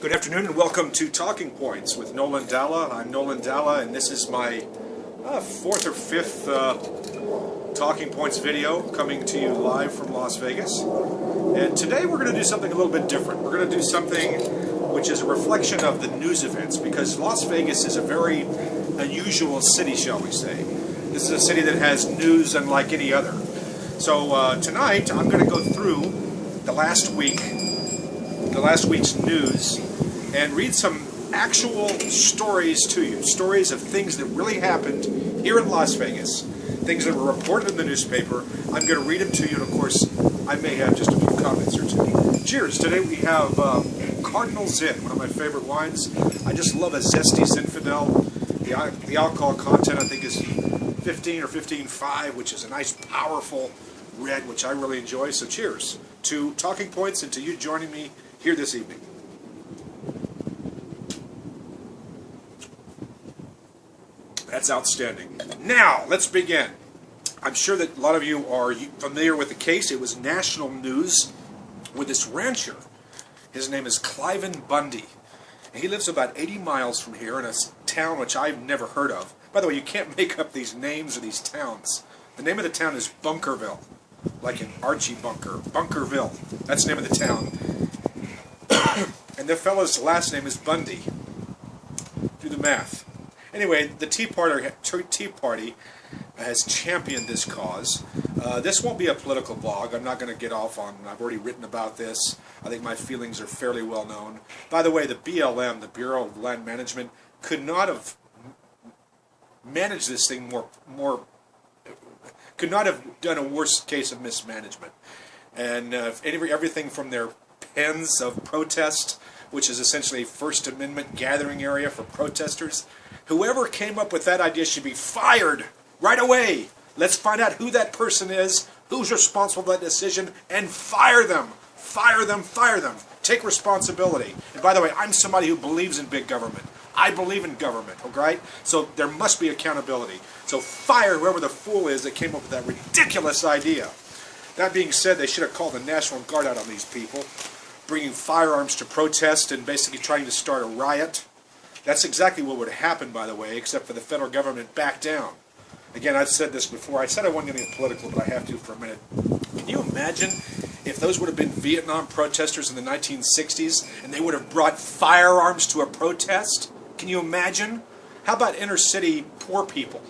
Good afternoon and welcome to Talking Points with Nolan Dalla. I'm Nolan Dalla and this is my fourth or fifth Talking Points video coming to you live from Las Vegas. And today we're going to do something a little bit different. We're going to do something which is a reflection of the news events, because Las Vegas is a very unusual city, shall we say. This is a city that has news unlike any other. So tonight I'm going to go through the last week's news and read some actual stories to you. Stories of things that really happened here in Las Vegas. Things that were reported in the newspaper. I'm going to read them to you, and of course, I may have just a few comments or two. Cheers! Today we have Cardinal Zin, one of my favorite wines. I just love a zesty Zinfandel. The alcohol content, I think, is 15 or 15.5, which is a nice, powerful red, which I really enjoy. So cheers to Talking Points and to you joining me here this evening. That's outstanding. Now, let's begin. I'm sure that a lot of you are familiar with the case. It was national news with this rancher. His name is Cliven Bundy. And he lives about 80 miles from here in a town which I've never heard of. By the way, you can't make up these names of these towns. The name of the town is Bunkerville, like in Archie Bunker. Bunkerville. That's the name of the town. And the fellow's last name is Bundy. Do the math. Anyway, the Tea Party has championed this cause. This won't be a political blog. I'm not going to get off on, I've already written about this. I think my feelings are fairly well known. By the way, the BLM, the Bureau of Land Management, could not have managed this thing could not have done a worse case of mismanagement. And everything from their pens of protest, which is essentially a First Amendment gathering area for protesters. Whoever came up with that idea should be fired right away. Let's find out who that person is, who's responsible for that decision, and fire them. Fire them, fire them. Take responsibility. And by the way, I'm somebody who believes in big government. I believe in government, okay? So there must be accountability. So fire whoever the fool is that came up with that ridiculous idea. That being said, they should have called the National Guard out on these people, bringing firearms to protest and basically trying to start a riot. That's exactly what would have happened, by the way, except for the federal government backed down. Again, I've said this before. I said I wasn't going to get political, but I have to for a minute. Can you imagine if those would have been Vietnam protesters in the 1960s and they would have brought firearms to a protest? Can you imagine? How about inner city poor people,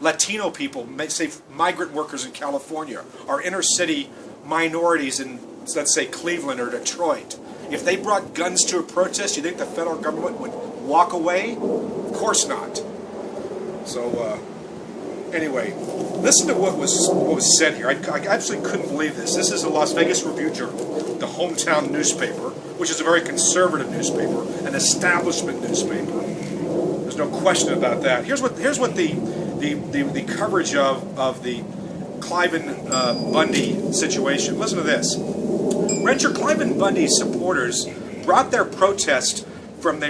Latino people, say migrant workers in California, or inner city minorities in, let's say, Cleveland or Detroit? If they brought guns to a protest, you think the federal government would walk away? Of course not. So, anyway, listen to what was said here. I absolutely couldn't believe this. This is the Las Vegas Review-Journal, the hometown newspaper, which is a very conservative newspaper, an establishment newspaper. There's no question about that. Here's what the coverage of the Cliven Bundy situation. Listen to this. Rancher Cliven Bundy's supporters brought their protest from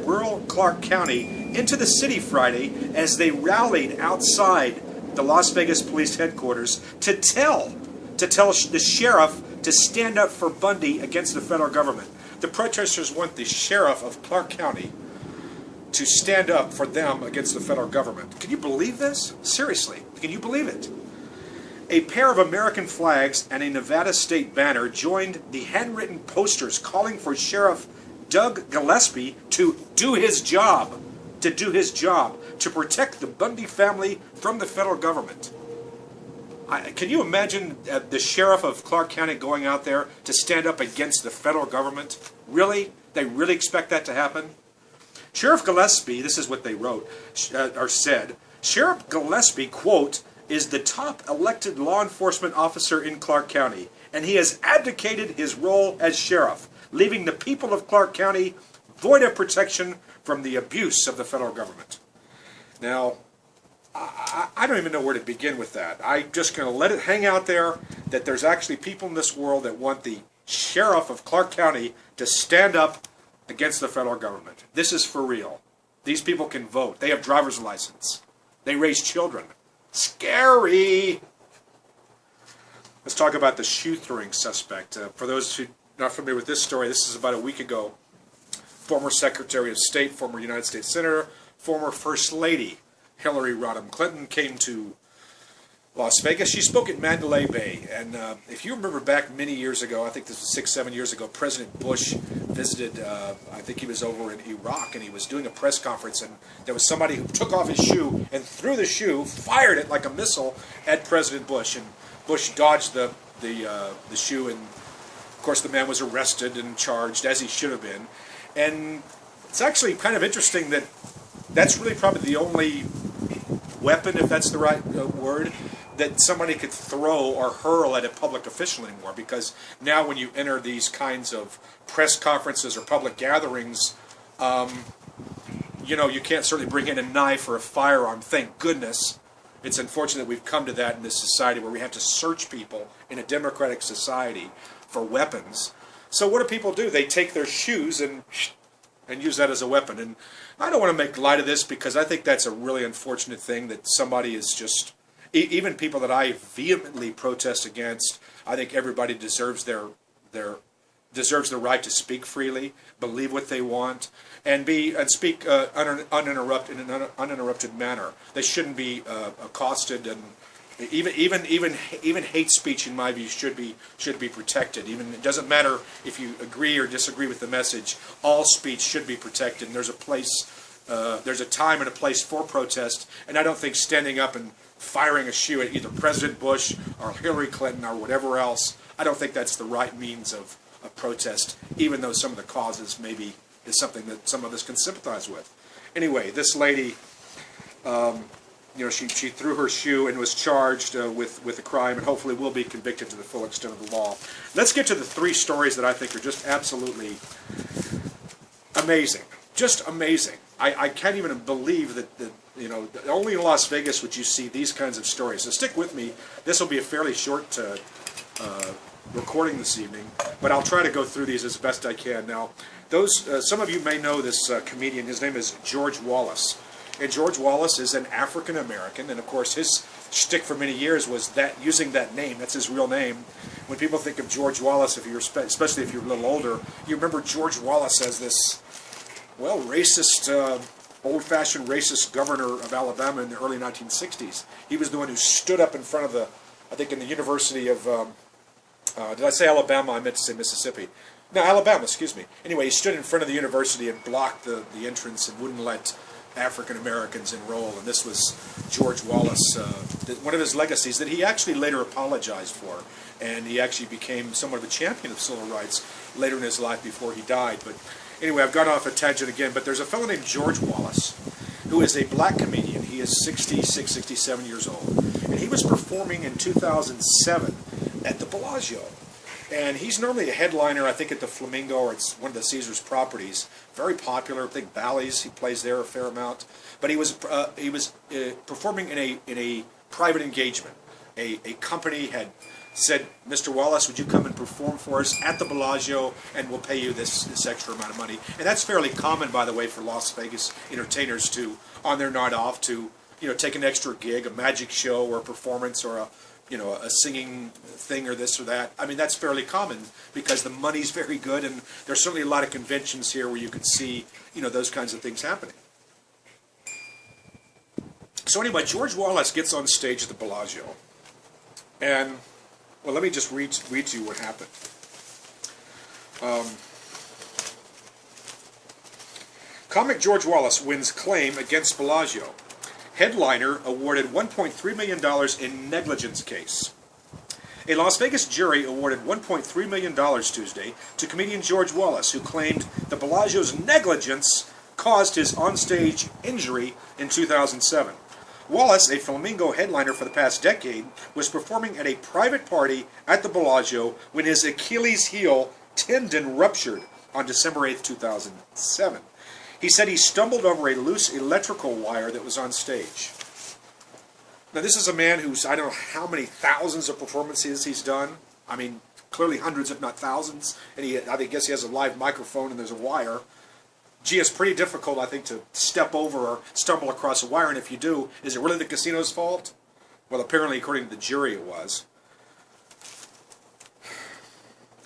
rural Clark County into the city Friday as they rallied outside the Las Vegas Police Headquarters to tell the sheriff to stand up for Bundy against the federal government. The protesters want the sheriff of Clark County to stand up for them against the federal government. Can you believe this? Seriously, can you believe it? A pair of American flags and a Nevada state banner joined the handwritten posters calling for Sheriff Doug Gillespie to do his job, to protect the Bundy family from the federal government. Can you imagine the sheriff of Clark County going out there to stand up against the federal government? Really? They really expect that to happen? Sheriff Gillespie, this is what they wrote, or said, Sheriff Gillespie, quote, is the top elected law enforcement officer in Clark County, and he has abdicated his role as sheriff, leaving the people of Clark County void of protection from the abuse of the federal government. Now, I don't even know where to begin with that. I'm just going to let it hang out there that there's actually people in this world that want the sheriff of Clark County to stand up against the federal government. This is for real. These people can vote. They have driver's license. They raise children. Scary! Let's talk about the shoe-throwing suspect. For those who are not familiar with this story, this is about a week ago. former Secretary of State, former United States Senator, former First Lady Hillary Rodham Clinton came to Las Vegas. She spoke at Mandalay Bay, and if you remember back many years ago, I think this was 6, 7 years ago, President Bush visited, I think he was over in Iraq, and he was doing a press conference, and there was somebody who took off his shoe and threw the shoe, fired it like a missile at President Bush, and Bush dodged the shoe, and of course the man was arrested and charged, as he should have been. And it's actually kind of interesting that that's really probably the only weapon, if that's the right word, that somebody could throw or hurl at a public official anymore, because now when you enter these kinds of press conferences or public gatherings, you know, you can't certainly bring in a knife or a firearm, thank goodness. It's unfortunate we've come to that in this society where we have to search people in a democratic society for weapons. So what do people do? They take their shoes and use that as a weapon. And I don't want to make light of this, because I think that's a really unfortunate thing that somebody is just... Even people that I vehemently protest against, I think everybody deserves deserves the right to speak freely, believe what they want, and speak uninterrupted in an uninterrupted manner. They shouldn't be accosted, and even hate speech, in my view, should be protected. Even it doesn't matter if you agree or disagree with the message. All speech should be protected. And there's a place, there's a time and a place for protest. And I don't think standing up and firing a shoe at either President Bush or Hillary Clinton or whatever else, I don't think that's the right means of protest, even though some of the causes maybe is something that some of us can sympathize with. Anyway, this lady, you know, she threw her shoe and was charged with a crime, and hopefully will be convicted to the full extent of the law. Let's get to the 3 stories that I think are just absolutely amazing. Just amazing. I can't even believe that you know, only in Las Vegas would you see these kinds of stories. So stick with me. This will be a fairly short recording this evening, but I'll try to go through these as best I can. Now, some of you may know this comedian. His name is George Wallace. And George Wallace is an African American, and of course his shtick for many years was that using that name. That's his real name. When people think of George Wallace, especially if you're a little older, you remember George Wallace as this, well, racist, old-fashioned racist governor of Alabama in the early 1960s. He was the one who stood up in front of I think in the University of, did I say Alabama? I meant to say Mississippi. No, Alabama, excuse me. Anyway, he stood in front of the university and blocked the entrance and wouldn't let African Americans enroll, and this was George Wallace, one of his legacies that he actually later apologized for, and he actually became somewhat of a champion of civil rights later in his life before he died. But anyway, I've gone off a tangent again, but there's a fellow named George Wallace who is a black comedian. He is 66, 67 years old, and he was performing in 2007 at the Bellagio. And he's normally a headliner, I think, at the Flamingo, or it's one of the Caesars properties. Very popular. I think Bally's, he plays there a fair amount. But he was performing in a private engagement. A company had said, "Mr. Wallace, would you come and perform for us at the Bellagio, and we'll pay you this extra amount of money." And that's fairly common, by the way, for Las Vegas entertainers to, on their night off, to take an extra gig, a magic show or a performance or a singing thing or this or that. I mean, that's fairly common because the money's very good, and there's certainly a lot of conventions here where you can see, those kinds of things happening. So anyway, George Wallace gets on stage at the Bellagio, and, well, let me just read to you what happened. Comic George Wallace wins claim against Bellagio. Headliner awarded $1.3 million in negligence case. A Las Vegas jury awarded $1.3 million Tuesday to comedian George Wallace, who claimed the Bellagio's negligence caused his onstage injury in 2007. Wallace, a Flamingo headliner for the past decade, was performing at a private party at the Bellagio when his Achilles heel tendon ruptured on December 8, 2007. He said he stumbled over a loose electrical wire that was on stage. Now, this is a man who's, I don't know how many thousands of performances he's done. I mean, clearly hundreds, if not thousands. And I guess he has a live microphone and there's a wire. Gee, it's pretty difficult, I think, to step over or stumble across a wire. And if you do, is it really the casino's fault? Well, apparently, according to the jury, it was.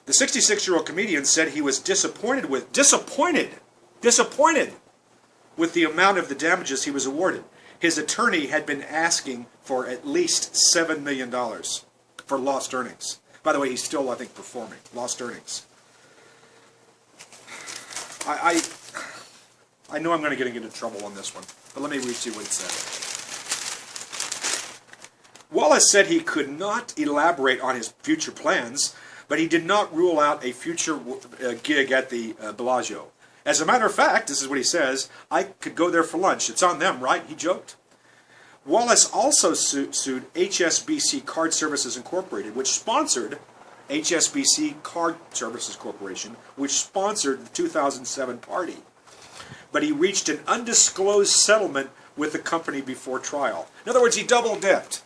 The 66-year-old comedian said he was disappointed Disappointed with the amount of the damages he was awarded. His attorney had been asking for at least $7 million for lost earnings. By the way, he's still, I think, performing. Lost earnings. I know I'm going to get into trouble on this one, but let me read to you what it said. Wallace said he could not elaborate on his future plans, but he did not rule out a future gig at the Bellagio. As a matter of fact, this is what he says, I could go there for lunch. It's on them, right? He joked. Wallace also sued HSBC Card Services Incorporated, which sponsored HSBC Card Services Corporation, which sponsored the 2007 party. But he reached an undisclosed settlement with the company before trial. In other words, he double-dipped.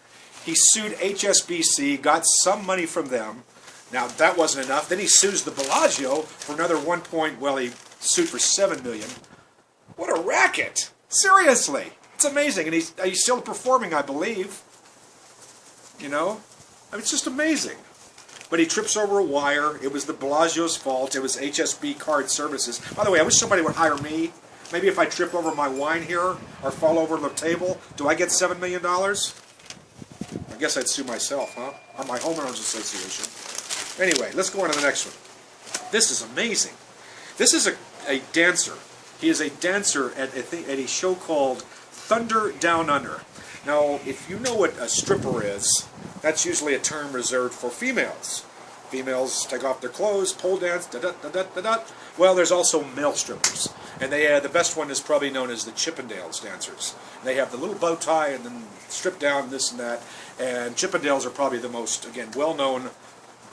He sued HSBC, got some money from them. Now, that wasn't enough. Then he sues the Bellagio for another he sued for $7 million. What a racket! Seriously! It's amazing. And he's still performing, I believe. You know? I mean, it's just amazing. But he trips over a wire. It was the Bellagio's fault. It was HSB Card Services. By the way, I wish somebody would hire me. Maybe if I trip over my wine here or fall over the table, do I get $7 million? I guess I'd sue myself, huh? Or my homeowners association. Anyway, let's go on to the next one. This is amazing. This is a dancer. He is a dancer at a show called Thunder Down Under. Now, if you know what a stripper is, that's usually a term reserved for females. Females take off their clothes, pole dance, da-da-da-da-da-da. Well, there's also male strippers. And the best one is probably known as the Chippendales dancers. They have the little bow tie and then strip down this and that. And Chippendales are probably the most, again, well-known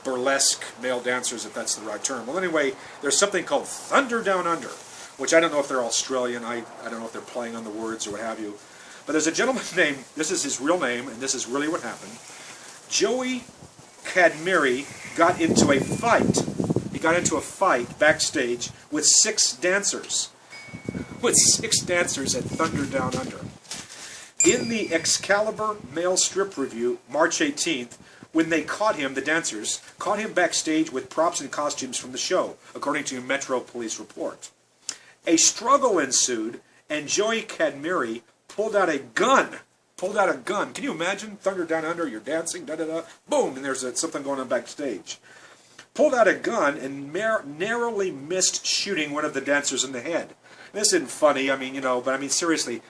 burlesque male dancers, if that's the right term. Well, anyway, there's something called Thunder Down Under, which I don't know if they're Australian. I don't know if they're playing on the words or what have you. But there's a gentleman named, this is his real name, and this is really what happened. Joey Cadmeri got into a fight. He got into a fight backstage with 6 dancers. With 6 dancers at Thunder Down Under. In the Excalibur Male Strip Review, March 18th, when they caught him, the dancers, caught him backstage with props and costumes from the show, according to a Metro Police report. A struggle ensued, and Joey Cadmeri pulled out a gun. Can you imagine? Thunder Down Under, you're dancing, da-da-da, boom, and there's something going on backstage. Pulled out a gun and narrowly missed shooting one of the dancers in the head. This isn't funny, I mean, you know, but I mean, seriously,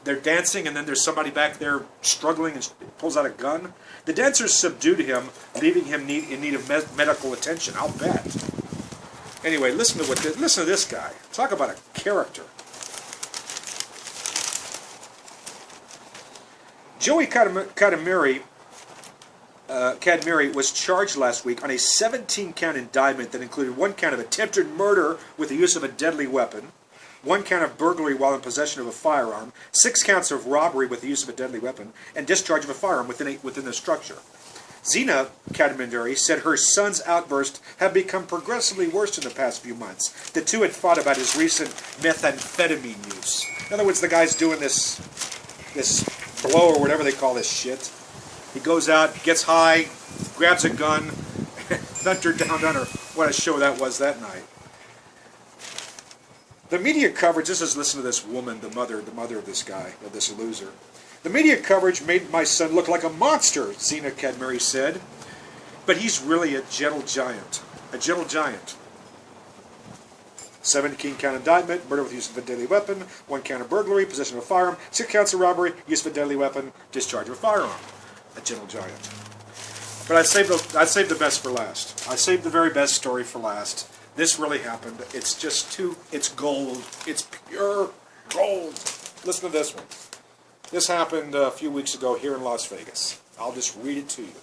they're dancing and then there's somebody back there struggling and pulls out a gun. The dancers subdued him, leaving him in need of medical attention, I'll bet. Anyway, listen to this guy. Talk about a character. Joey Cadmeri was charged last week on a 17-count indictment that included 1 count of attempted murder with the use of a deadly weapon, 1 count of burglary while in possession of a firearm, 6 counts of robbery with the use of a deadly weapon, and discharge of a firearm within the structure. Zena Cadmeri said her son's outbursts have become progressively worse in the past few months. The two had fought about his recent methamphetamine use. In other words, the guy's doing this blow or whatever they call this shit. He goes out, gets high, grabs a gun, Thunder Down Under. What a show that was that night. The media coverage, listen to this woman, the mother of this guy, of this loser. The media coverage made my son look like a monster, Zena Cadmeri said. But he's really a gentle giant. A gentle giant. 17-count indictment, murder with use of a deadly weapon, 1 count of burglary, possession of a firearm, 6 counts of robbery, use of a deadly weapon, discharge of a firearm. A gentle giant. But I saved the best for last. I saved the very best story for last. This really happened. It's just it's gold. It's pure gold. Listen to this one. This happened a few weeks ago here in Las Vegas. I'll just read it to you.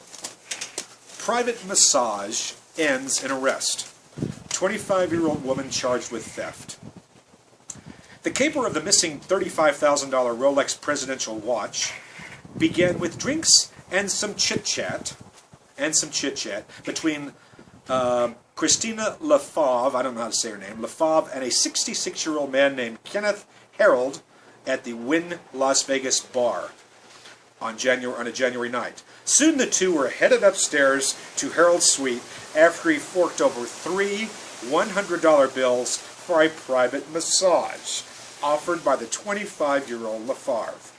Private massage ends in arrest. 25-year-old woman charged with theft. The caper of the missing $35,000 Rolex presidential watch began with drinks and some chit-chat between Christina LaFave, I don't know how to say her name, LaFave, and a 66-year-old man named Kenneth Harold at the Wynn Las Vegas bar on a January night. Soon the two were headed upstairs to Harold's suite after he forked over 3 $100 bills, for a private massage offered by the 25-year-old LaFarve.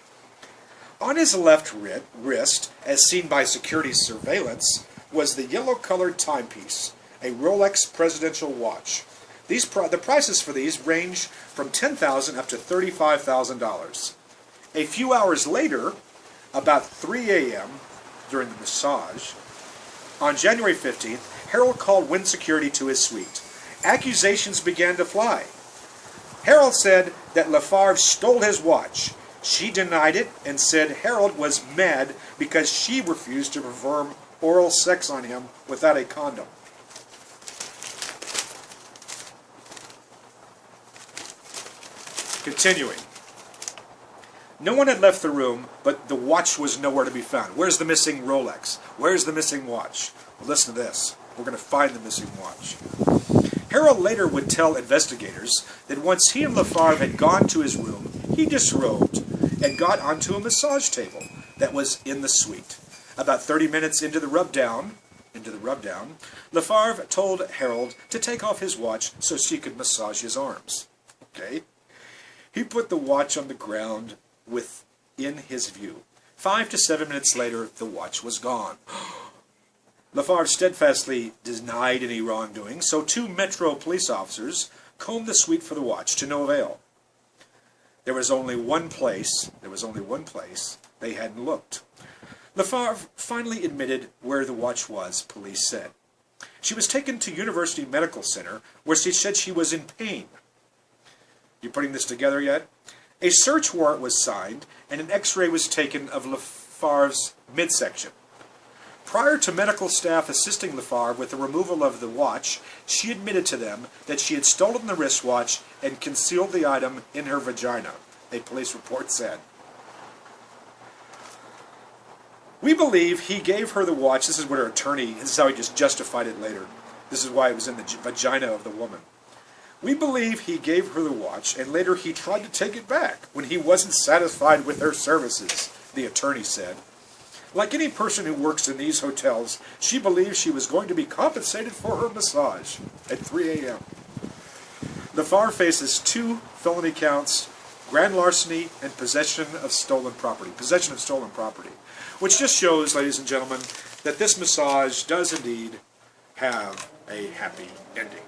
On his left wrist, as seen by security surveillance, was the yellow-colored timepiece, a Rolex presidential watch. The prices for these range from $10,000 up to $35,000. A few hours later, about 3 a.m., during the massage, on January 15th, Harold called Wynn Security to his suite. Accusations began to fly. Harold said that LaFarve stole his watch. She denied it and said Harold was mad because she refused to perform oral sex on him without a condom. Continuing. No one had left the room, but the watch was nowhere to be found. Where's the missing Rolex? Where's the missing watch? Well, listen to this. We're going to find the missing watch. Harold later would tell investigators that once he and LaFarve had gone to his room, he disrobed and got onto a massage table that was in the suite. About 30 minutes into the rub-down, LaFarve told Harold to take off his watch so she could massage his arms. Okay? He put the watch on the ground within his view. 5 to 7 minutes later, the watch was gone. LaFarve steadfastly denied any wrongdoing, so 2 Metro police officers combed the suite for the watch, to no avail. There was only one place they hadn't looked. LaFarve finally admitted where the watch was, police said. She was taken to University Medical Center, where she said she was in pain. You putting this together yet? A search warrant was signed, and an x-ray was taken of LaFarve's midsection. Prior to medical staff assisting LaFarve with the removal of the watch, she admitted to them that she had stolen the wristwatch and concealed the item in her vagina, a police report said. We believe he gave her the watch. This is what her attorney, this is how he just justified it later. This is why it was in the vagina of the woman. We believe he gave her the watch, and later he tried to take it back when he wasn't satisfied with her services, the attorney said. Like any person who works in these hotels, she believed she was going to be compensated for her massage at 3 a.m. LaFarve faces 2 felony counts, grand larceny and possession of stolen property. Which just shows, ladies and gentlemen, that this massage does indeed have a happy ending.